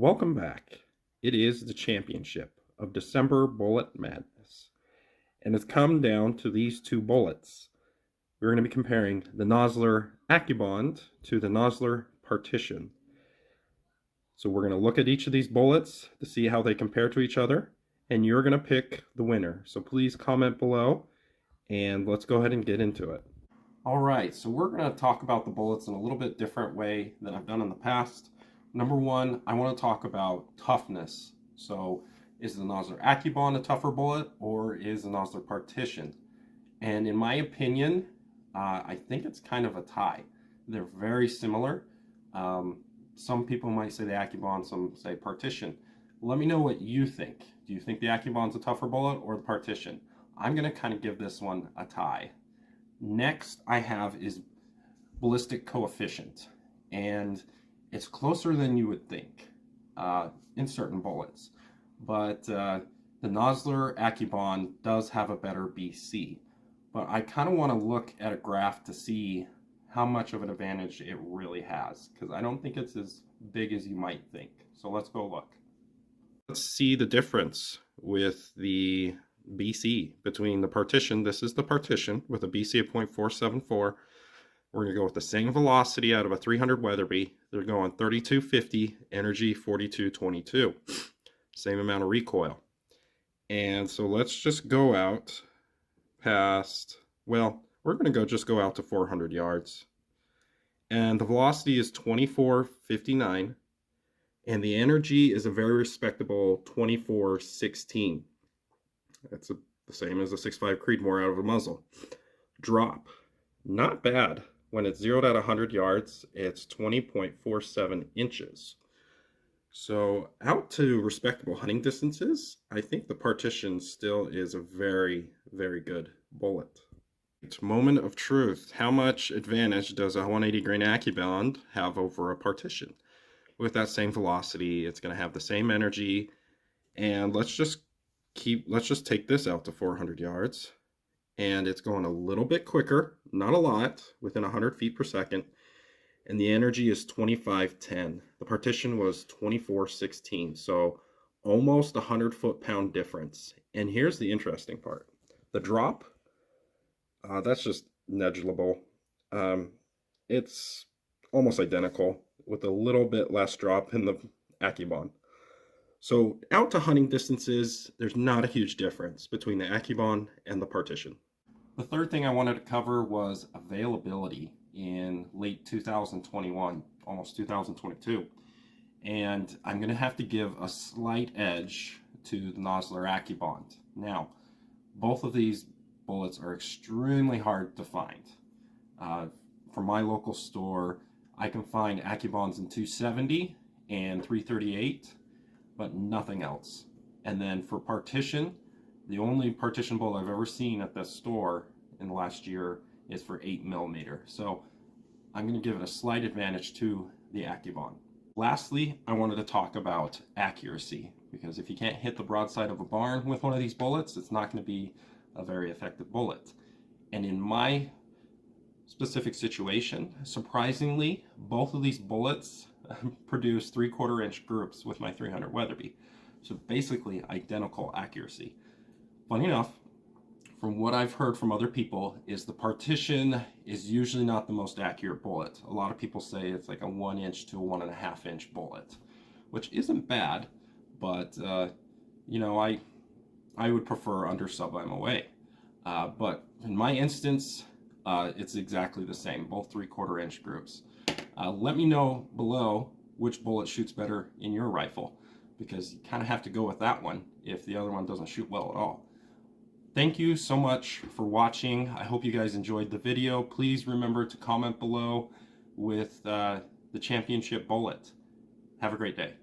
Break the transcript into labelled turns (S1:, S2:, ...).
S1: Welcome back. It is the championship of December Bullet Madness, and it's come down to these two bullets. We're going to be comparing the Nosler Accubond to the Nosler Partition. So we're going to look at each of these bullets to see how they compare to each other, and you're going to pick the winner. So please comment below, and let's go ahead and get into it. All right, so we're going to talk about the bullets in a little bit different way than I've done in the past. Number one, I want to talk about toughness. So is the Nosler Accubond a tougher bullet, or is the Nosler Partition? And in my opinion, I think it's kind of a tie. They're very similar. Some people might say the Accubond, some say Partition. Let me know what you think. Do you think the Accubond's a tougher bullet or the Partition? I'm going to kind of give this one a tie. Next I have is Ballistic Coefficient, and it's closer than you would think in certain bullets, but the Nosler Accubond does have a better BC, but I kind of want to look at a graph to see how much of an advantage it really has, because I don't think it's as big as you might think. So let's go look. Let's see the difference with the BC between the Partition. This is the Partition with a BC of 0.474. We're going to go with the same velocity out of a 300 Weatherby. They're going 3250, energy 4222. Same amount of recoil. And so let's just go out past, well, we're going to just go out to 400 yards. And the velocity is 2459. And the energy is a very respectable 2416. That's the same as a 6.5 Creedmoor out of a muzzle. Drop, not bad. When it's zeroed at 100 yards, it's 20.47 inches. So out to respectable hunting distances, I think the Partition still is a very, very good bullet. It's moment of truth. How much advantage does a 180 grain Accubond have over a Partition? With that same velocity, it's going to have the same energy. And let's just take this out to 400 yards. And it's going a little bit quicker, not a lot, within 100 feet per second. And the energy is 2510. The Partition was 2416, so almost 100 foot-pound difference. And here's the interesting part. The drop, that's just negligible. It's almost identical with a little bit less drop in the Accubond. So out to hunting distances, there's not a huge difference between the Accubond and the Partition. The third thing I wanted to cover was availability in late 2021, almost 2022. And I'm going to have to give a slight edge to the Nosler Accubond. Now, both of these bullets are extremely hard to find. From my local store, I can find Accubonds in 270 and 338, but nothing else. And then for Partition, the only Partition bullet I've ever seen at this store in the last year is for 8mm. So I'm going to give it a slight advantage to the Accubond. Lastly, I wanted to talk about accuracy, because if you can't hit the broadside of a barn with one of these bullets, it's not going to be a very effective bullet. And in my specific situation, surprisingly, both of these bullets produce 3/4 inch groups with my 300 Weatherby. So basically identical accuracy. Funny enough, from what I've heard from other people, is the Partition is usually not the most accurate bullet. A lot of people say it's like a 1 inch to a 1.5 inch bullet, which isn't bad, but you know, I would prefer under sub MOA. But in my instance, it's exactly the same, both 3/4 inch groups. Let me know below which bullet shoots better in your rifle, because you kind of have to go with that one if the other one doesn't shoot well at all. Thank you so much for watching. I hope you guys enjoyed the video. Please remember to comment below with the championship bullet. Have a great day.